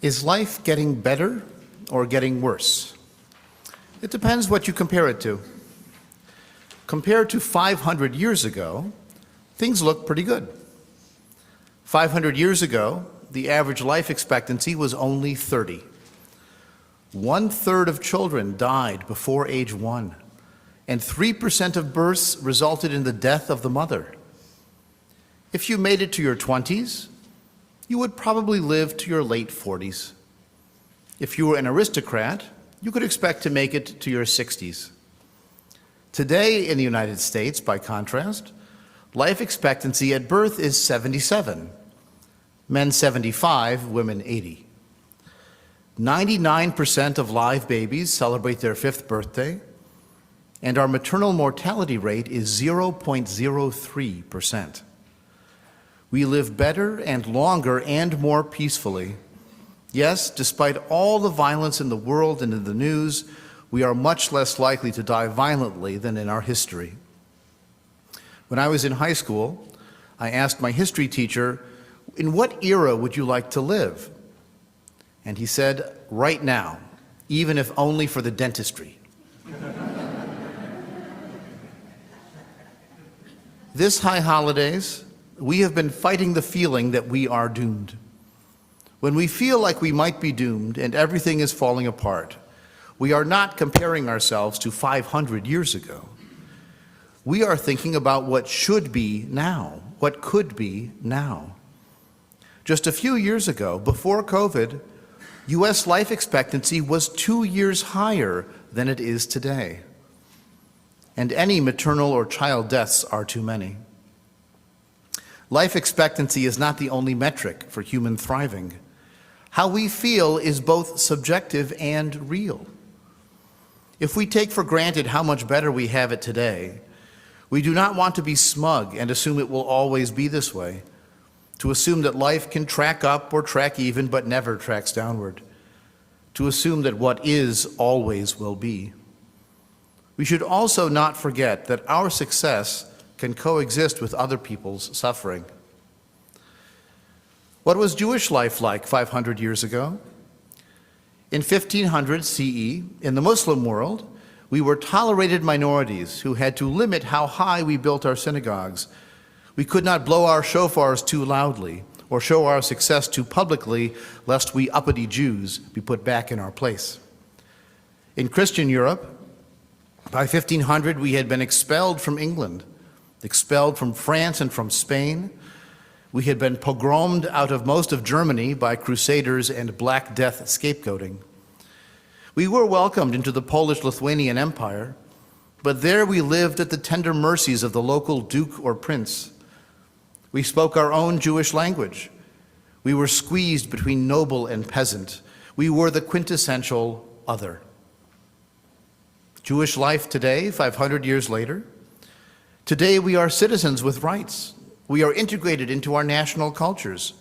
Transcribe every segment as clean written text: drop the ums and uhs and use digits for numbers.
Is life getting better or getting worse? It depends what you compare it to. Compared to 500 years ago, things look pretty good. 500 years ago, the average life expectancy was only 30. 1/3 of children died before age 1, and 3% of births resulted in the death of the mother. If you made it to your 20s, you would probably live to your late 40s. If you were an aristocrat, you could expect to make it to your 60s. Today in the United States, by contrast, life expectancy at birth is 77. Men 75, women 80. 99% of live babies celebrate their 5th birthday, and our maternal mortality rate is 0.03%. We live better and longer and more peacefully. Yes, despite all the violence in the world and in the news, we are much less likely to die violently than in our history. When I was in high school, I asked my history teacher, "In what era would you like to live?" And he said, "Right now, even if only for the dentistry." This high holidays, we have been fighting the feeling that we are doomed. When we feel like we might be doomed and everything is falling apart, we are not comparing ourselves to 500 years ago. We are thinking about what should be now, what could be now. Just a few years ago, before COVID, U.S. life expectancy was 2 years higher than it is today. And any maternal or child deaths are too many. Life expectancy is not the only metric for human thriving. How we feel is both subjective and real. If we take for granted how much better we have it today, we do not want to be smug and assume it will always be this way, to assume that life can track up or track even but never tracks downward, to assume that what is always will be. We should also not forget that our success can coexist with other people's suffering. What was Jewish life like 500 years ago? In 1500 CE, in the Muslim world, we were tolerated minorities who had to limit how high we built our synagogues. We could not blow our shofars too loudly or show our success too publicly, lest we uppity Jews be put back in our place. In Christian Europe, by 1500, we had been expelled from England, expelled from France and from Spain. We had been pogromed out of most of Germany by crusaders and Black Death scapegoating. We were welcomed into the Polish-Lithuanian Empire, but there we lived at the tender mercies of the local duke or prince. We spoke our own Jewish language. We were squeezed between noble and peasant. We were the quintessential other. Jewish life today, 500 years later. Today we are citizens with rights. We are integrated into our national cultures.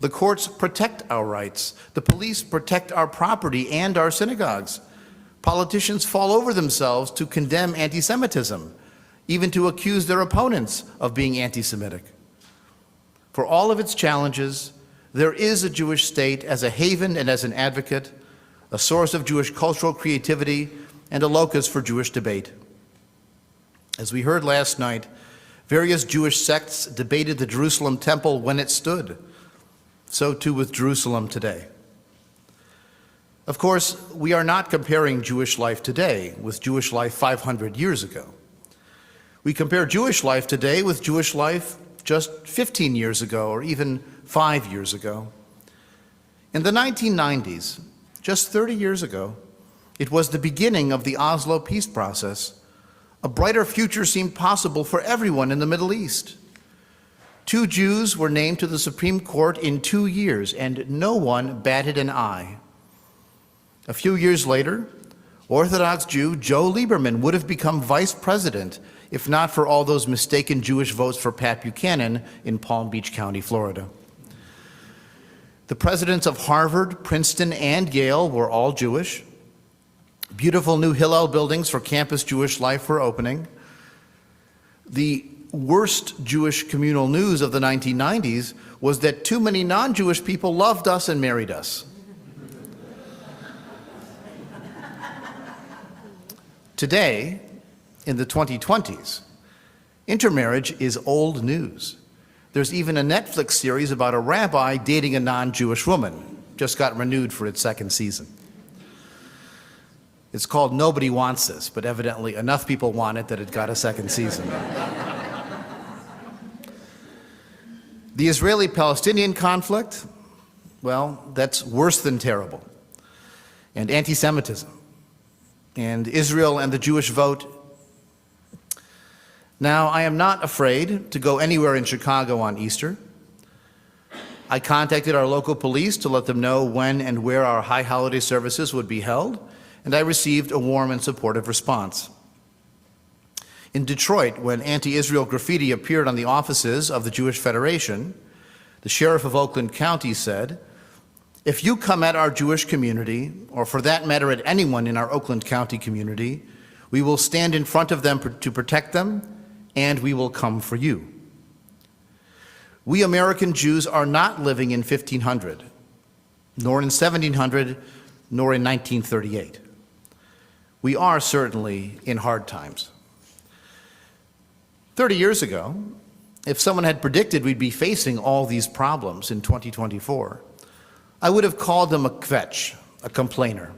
The courts protect our rights. The police protect our property and our synagogues. Politicians fall over themselves to condemn antisemitism, even to accuse their opponents of being anti-Semitic. For all of its challenges, there is a Jewish state as a haven and as an advocate, a source of Jewish cultural creativity, and a locus for Jewish debate. As we heard last night, various Jewish sects debated the Jerusalem temple when it stood. So too with Jerusalem today. Of course, we are not comparing Jewish life today with Jewish life 500 years ago. We compare Jewish life today with Jewish life just 15 years ago or even 5 years ago. In the 1990s, just 30 years ago, it was the beginning of the Oslo peace process. A brighter future seemed possible for everyone in the Middle East. 2 Jews were named to the Supreme Court in 2 years, and no one batted an eye. A few years later, Orthodox Jew Joe Lieberman would have become vice president if not for all those mistaken Jewish votes for Pat Buchanan in Palm Beach County, Florida. The presidents of Harvard, Princeton, and Yale were all Jewish. Beautiful new Hillel buildings for campus Jewish life were opening. The worst Jewish communal news of the 1990s was that too many non-Jewish people loved us and married us. Today, in the 2020s, intermarriage is old news. There's even a Netflix series about a rabbi dating a non-Jewish woman. Just got renewed for its second season. It's called Nobody Wants This, but evidently enough people want it that it got a second season. The Israeli-Palestinian conflict, well, that's worse than terrible. And anti-Semitism. And Israel and the Jewish vote. Now, I am not afraid to go anywhere in Chicago on Easter. I contacted our local police to let them know when and where our high holiday services would be held, and I received a warm and supportive response. In Detroit, when anti-Israel graffiti appeared on the offices of the Jewish Federation, the sheriff of Oakland County said, "If you come at our Jewish community, or for that matter at anyone in our Oakland County community, we will stand in front of them to protect them, and we will come for you." We American Jews are not living in 1500, nor in 1700, nor in 1938. We are certainly in hard times. 30 years ago, if someone had predicted we'd be facing all these problems in 2024, I would have called them a kvetch, a complainer.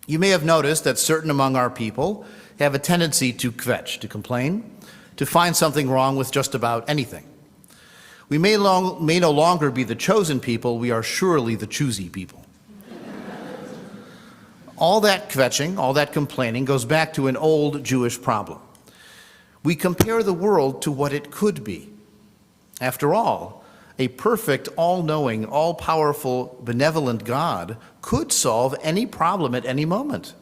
You may have noticed that certain among our people have a tendency to kvetch, to complain, to find something wrong with just about anything. We may no longer be the chosen people, we are surely the choosy people. All that kvetching, all that complaining goes back to an old Jewish problem. We compare the world to what it could be. After all, a perfect, all-knowing, all-powerful, benevolent God could solve any problem at any moment.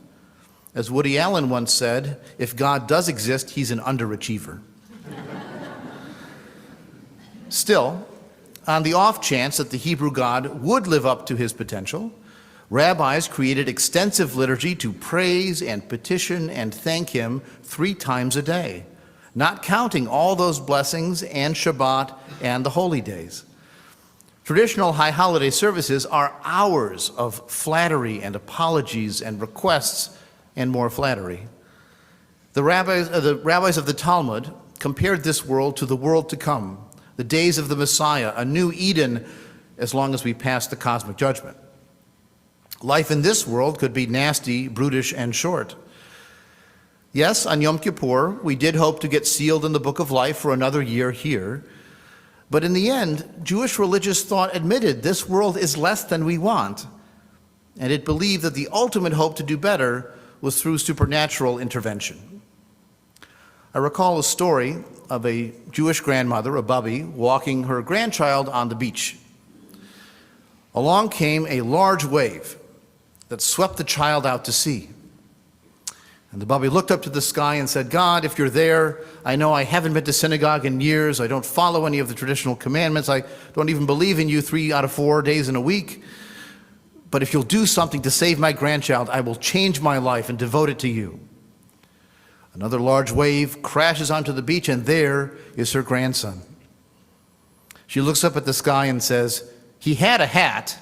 As Woody Allen once said, if God does exist, he's an underachiever. Still, on the off chance that the Hebrew God would live up to his potential, rabbis created extensive liturgy to praise and petition and thank him 3 times a day, not counting all those blessings and Shabbat and the holy days. Traditional high holiday services are hours of flattery and apologies and requests and more flattery. The rabbis of the Talmud compared this world to the world to come, the days of the Messiah, a new Eden as long as we pass the cosmic judgment. Life in this world could be nasty, brutish, and short. Yes, on Yom Kippur, we did hope to get sealed in the book of life for another year here, but in the end, Jewish religious thought admitted this world is less than we want, and it believed that the ultimate hope to do better was through supernatural intervention. I recall a story of a Jewish grandmother, a bubby, walking her grandchild on the beach. Along came a large wave that swept the child out to sea. And the bubby looked up to the sky and said, "God, if you're there, I know I haven't been to synagogue in years. I don't follow any of the traditional commandments. I don't even believe in you 3 out of 4 days in a week. But if you'll do something to save my grandchild, I will change my life and devote it to you." Another large wave crashes onto the beach, and there is her grandson. She looks up at the sky and says, "He had a hat."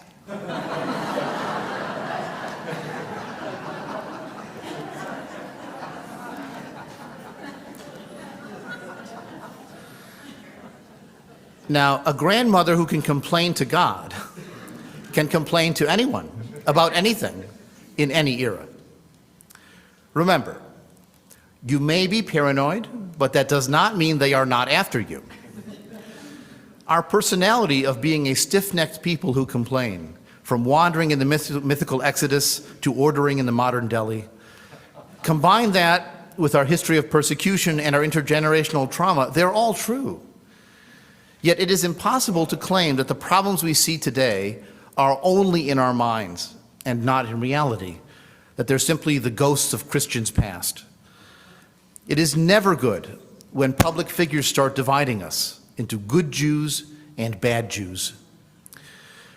Now, a grandmother who can complain to God can complain to anyone about anything in any era. Remember, you may be paranoid, but that does not mean they are not after you. Our personality of being a stiff-necked people who complain, from wandering in the mythical Exodus to ordering in the modern Delhi, combine that with our history of persecution and our intergenerational trauma, they're all true. Yet it is impossible to claim that the problems we see today are only in our minds and not in reality, that they're simply the ghosts of Christians past. It is never good when public figures start dividing us into good Jews and bad Jews.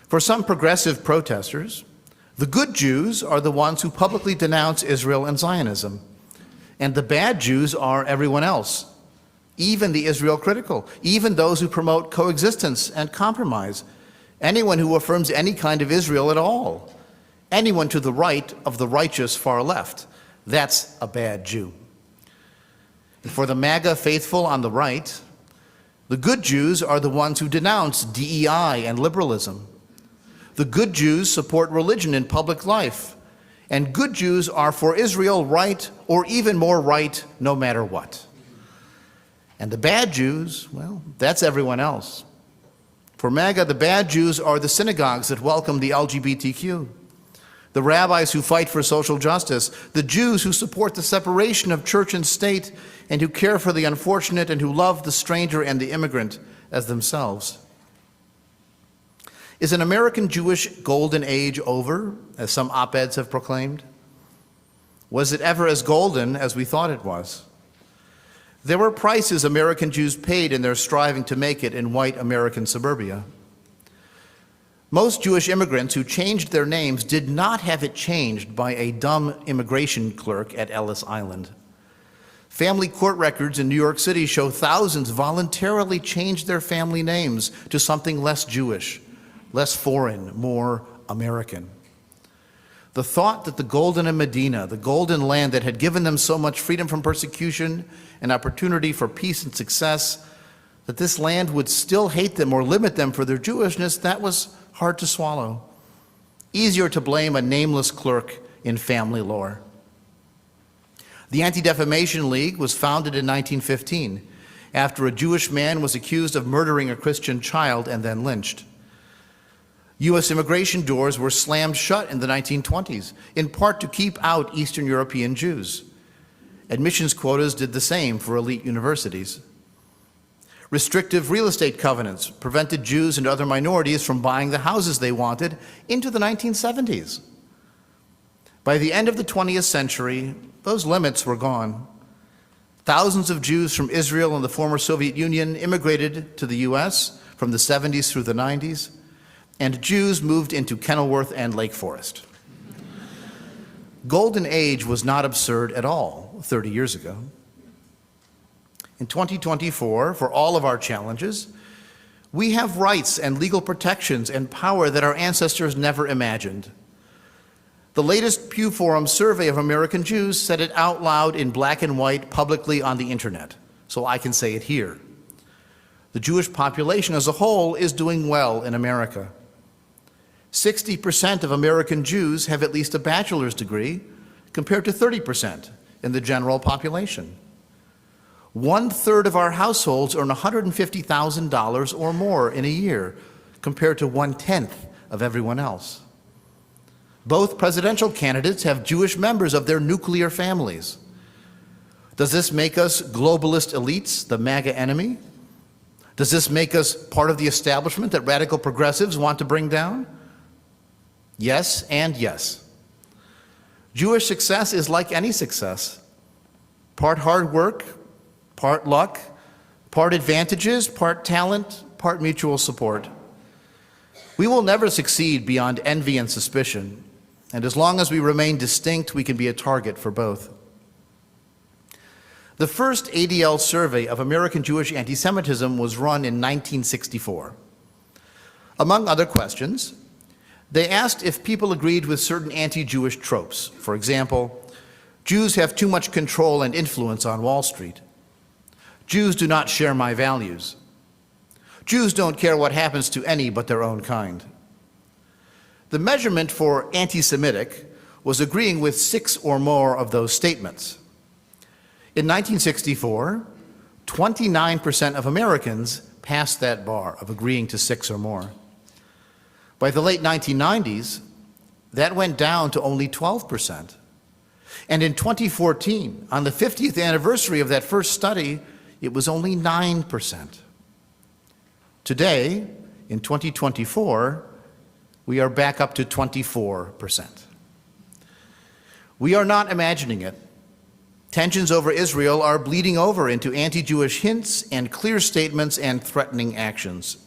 For some progressive protesters, the good Jews are the ones who publicly denounce Israel and Zionism, and the bad Jews are everyone else, even the Israel critical, even those who promote coexistence and compromise, anyone who affirms any kind of Israel at all, anyone to the right of the righteous far left, That's a bad Jew. And for the MAGA faithful on the right, the good Jews are the ones who denounce DEI and liberalism. The good Jews support religion in public life, and good Jews are for Israel right, or even more right, no matter what. And the bad Jews, well, that's everyone else. For MAGA, the bad Jews are the synagogues that welcome the LGBTQ, the rabbis who fight for social justice, the Jews who support the separation of church and state, and who care for the unfortunate and who love the stranger and the immigrant as themselves. Is an American Jewish golden age over, as some op-eds have proclaimed? Was it ever as golden as we thought it was? There were prices American Jews paid in their striving to make it in white American suburbia. Most Jewish immigrants who changed their names did not have it changed by a dumb immigration clerk at Ellis Island. Family court records in New York City show thousands voluntarily changed their family names to something less Jewish, less foreign, more American. The thought that the golden Medina, the golden land that had given them so much freedom from persecution and opportunity for peace and success, that this land would still hate them or limit them for their Jewishness, that was hard to swallow. Easier to blame a nameless clerk in family lore. The Anti-Defamation League was founded in 1915 after a Jewish man was accused of murdering a Christian child and then lynched. U.S. immigration doors were slammed shut in the 1920s, in part to keep out Eastern European Jews. Admissions quotas did the same for elite universities. Restrictive real estate covenants prevented Jews and other minorities from buying the houses they wanted into the 1970s. By the end of the 20th century, those limits were gone. Thousands of Jews from Israel and the former Soviet Union immigrated to the U.S. from the 70s through the 90s, and Jews moved into Kenilworth and Lake Forest. Golden Age was not absurd at all 30 years ago. In 2024, for all of our challenges, we have rights and legal protections and power that our ancestors never imagined. The latest Pew Forum survey of American Jews said it out loud in black and white publicly on the internet, so I can say it here. The Jewish population as a whole is doing well in America. 60% of American Jews have at least a bachelor's degree, compared to 30% in the general population. 1/3 of our households earn $150,000 or more in a year, compared to 1/10 of everyone else. Both presidential candidates have Jewish members of their nuclear families. Does this make us globalist elites, the MAGA enemy? Does this make us part of the establishment that radical progressives want to bring down? Yes and yes. Jewish success is like any success. Part hard work, part luck, part advantages, part talent, part mutual support. We will never succeed beyond envy and suspicion, and as long as we remain distinct, we can be a target for both. The first ADL survey of American Jewish anti-Semitism was run in 1964. Among other questions, they asked if people agreed with certain anti-Jewish tropes. For example, Jews have too much control and influence on Wall Street. Jews do not share my values. Jews don't care what happens to any but their own kind. The measurement for anti-Semitic was agreeing with 6 or more of those statements. In 1964, 29% of Americans passed that bar of agreeing to 6 or more. By the late 1990s, that went down to only 12%. And in 2014, on the 50th anniversary of that first study, it was only 9%. Today, in 2024, we are back up to 24%. We are not imagining it. Tensions over Israel are bleeding over into anti-Jewish hints and clear statements and threatening actions.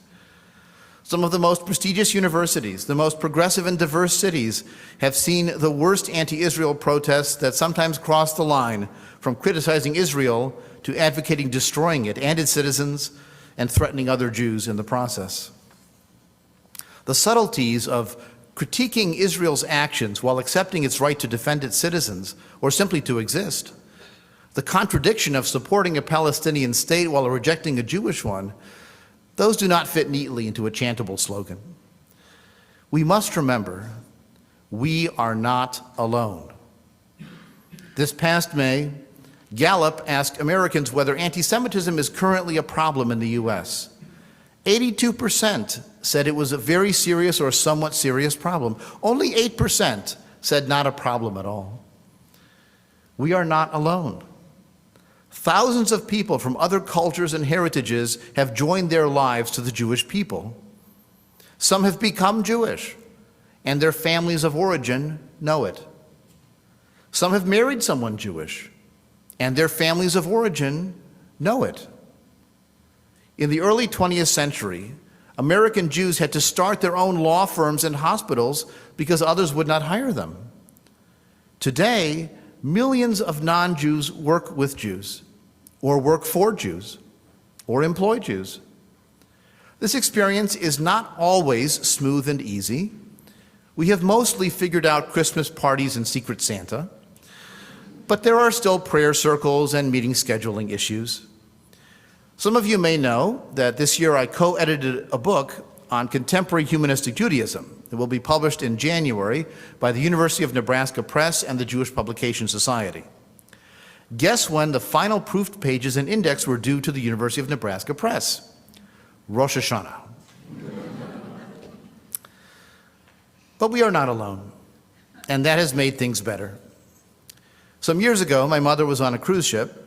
Some of the most prestigious universities, the most progressive and diverse cities, have seen the worst anti-Israel protests that sometimes cross the line from criticizing Israel to advocating destroying it and its citizens and threatening other Jews in the process. The subtleties of critiquing Israel's actions while accepting its right to defend its citizens or simply to exist, the contradiction of supporting a Palestinian state while rejecting a Jewish one, those do not fit neatly into a chantable slogan. We must remember, we are not alone. This past May, Gallup asked Americans whether anti-Semitism is currently a problem in the U.S. 82% said it was a very serious or somewhat serious problem. Only 8% said not a problem at all. We are not alone. Thousands of people from other cultures and heritages have joined their lives to the Jewish people. Some have become Jewish, and their families of origin know it. Some have married someone Jewish, and their families of origin know it. In the early 20th century, American Jews had to start their own law firms and hospitals because others would not hire them. Today, millions of non-Jews work with Jews, or work for Jews, or employ Jews. This experience is not always smooth and easy. We have mostly figured out Christmas parties and Secret Santa, but there are still prayer circles and meeting scheduling issues. Some of you may know that this year I co-edited a book on contemporary humanistic Judaism. It will be published in January by the University of Nebraska Press and the Jewish Publication Society. Guess when the final proofed pages and index were due to the University of Nebraska Press? Rosh Hashanah. But we are not alone, and that has made things better. Some years ago, my mother was on a cruise ship,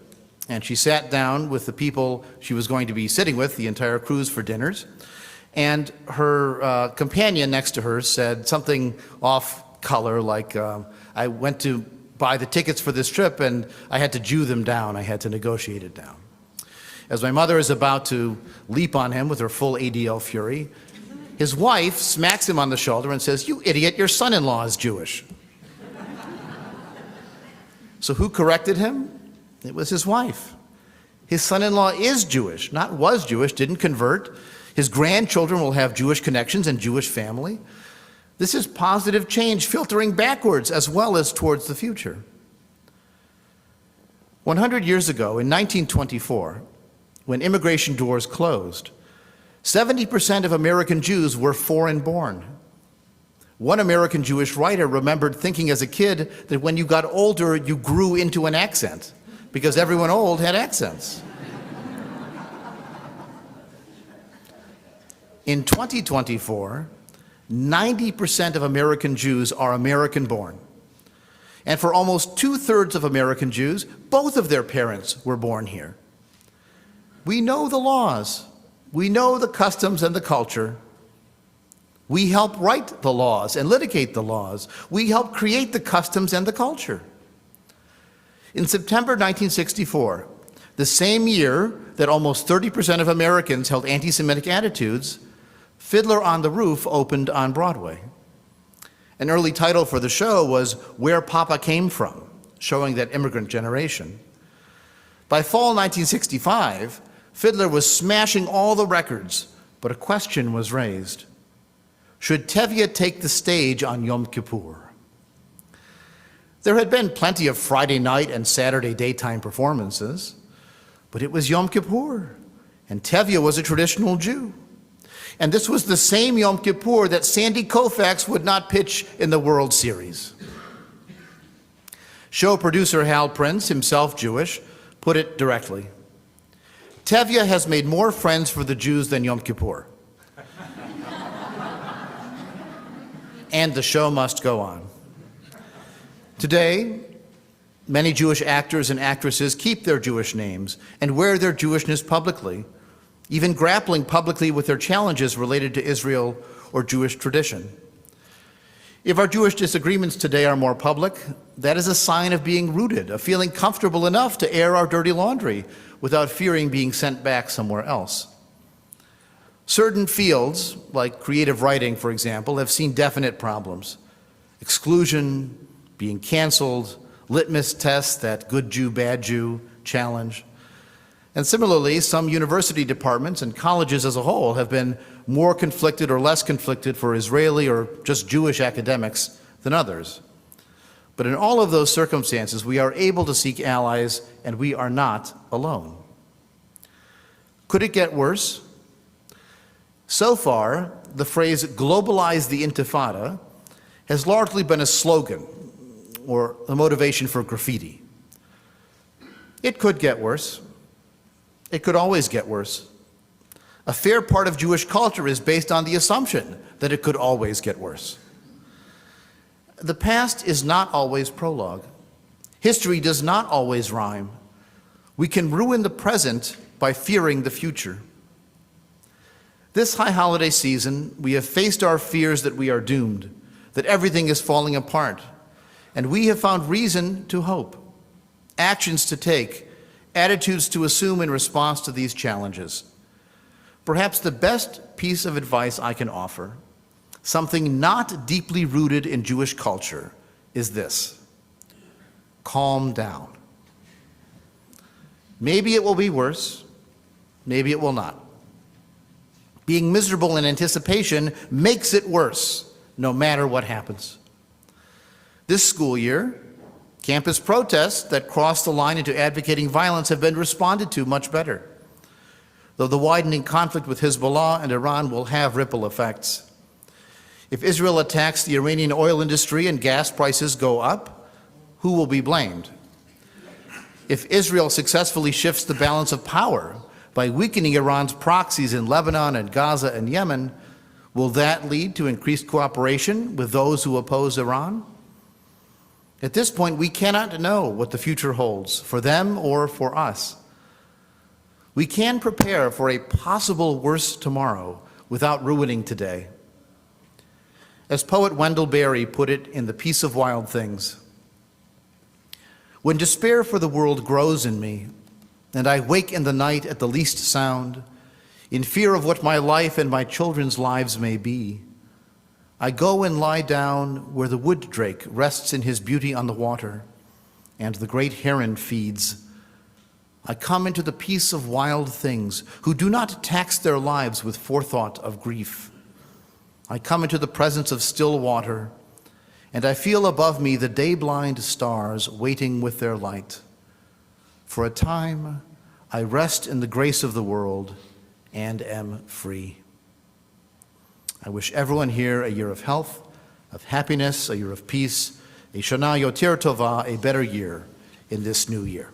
and she sat down with the people she was going to be sitting with the entire cruise for dinners, and her companion next to her said something off color like, I went to buy the tickets for this trip and I had to Jew them down, I had to negotiate it down. As my mother is about to leap on him with her full ADL fury, his wife smacks him on the shoulder and says, "You idiot, your son-in-law is Jewish." So who corrected him? It was his wife. His son-in-law is Jewish, not was Jewish, didn't convert. His grandchildren will have Jewish connections and Jewish family. This is positive change filtering backwards as well as towards the future. 100 years ago, in 1924, when immigration doors closed, 70% of American Jews were foreign-born. One American Jewish writer remembered thinking as a kid that when you got older, you grew into an accent, because everyone old had accents. In 2024, 90% of American Jews are American-born. And for almost 2/3 of American Jews, both of their parents were born here. We know the laws. We know the customs and the culture. We help write the laws and litigate the laws. We help create the customs and the culture. In September 1964, the same year that almost 30% of Americans held anti-Semitic attitudes, Fiddler on the Roof opened on Broadway. An early title for the show was Where Papa Came From, showing that immigrant generation. By fall 1965, Fiddler was smashing all the records, but a question was raised. Should Tevye take the stage on Yom Kippur? There had been plenty of Friday night and Saturday daytime performances, but it was Yom Kippur, and Tevye was a traditional Jew. And this was the same Yom Kippur that Sandy Koufax would not pitch in the World Series. Show producer Hal Prince, himself Jewish, put it directly. Tevye has made more friends for the Jews than Yom Kippur. And the show must go on. Today, many Jewish actors and actresses keep their Jewish names and wear their Jewishness publicly, even grappling publicly with their challenges related to Israel or Jewish tradition. If our Jewish disagreements today are more public, that is a sign of being rooted, of feeling comfortable enough to air our dirty laundry without fearing being sent back somewhere else. Certain fields, like creative writing, for example, have seen definite problems. Exclusion, being canceled, litmus tests, that good Jew, bad Jew challenge. And similarly, some university departments and colleges as a whole have been more conflicted or less conflicted for Israeli or just Jewish academics than others. But in all of those circumstances, we are able to seek allies, and we are not alone. Could it get worse? So far, the phrase globalize the intifada has largely been a slogan or a motivation for graffiti. It could get worse. It could always get worse. A fair part of Jewish culture is based on the assumption that it could always get worse. The past is not always prologue. History does not always rhyme. We can ruin the present by fearing the future. This high holiday season, we have faced our fears that we are doomed, that everything is falling apart, and we have found reason to hope, actions to take, attitudes to assume in response to these challenges. Perhaps the best piece of advice I can offer, something not deeply rooted in Jewish culture, is this: calm down. Maybe it will be worse, maybe it will not. Being miserable in anticipation makes it worse, no matter what happens. This school year, campus protests that cross the line into advocating violence have been responded to much better, though the widening conflict with Hezbollah and Iran will have ripple effects. If Israel attacks the Iranian oil industry and gas prices go up, who will be blamed? If Israel successfully shifts the balance of power by weakening Iran's proxies in Lebanon and Gaza and Yemen, will that lead to increased cooperation with those who oppose Iran? At this point, we cannot know what the future holds for them or for us. We can prepare for a possible worse tomorrow without ruining today. As poet Wendell Berry put it in The Peace of Wild Things, "When despair for the world grows in me, and I wake in the night at the least sound, in fear of what my life and my children's lives may be, I go and lie down where the wood drake rests in his beauty on the water, and the great heron feeds. I come into the peace of wild things, who do not tax their lives with forethought of grief. I come into the presence of still water, and I feel above me the day-blind stars waiting with their light. For a time, I rest in the grace of the world and am free." I wish everyone here a year of health, of happiness, a year of peace, a Shana Yoter Tova, a better year in this new year.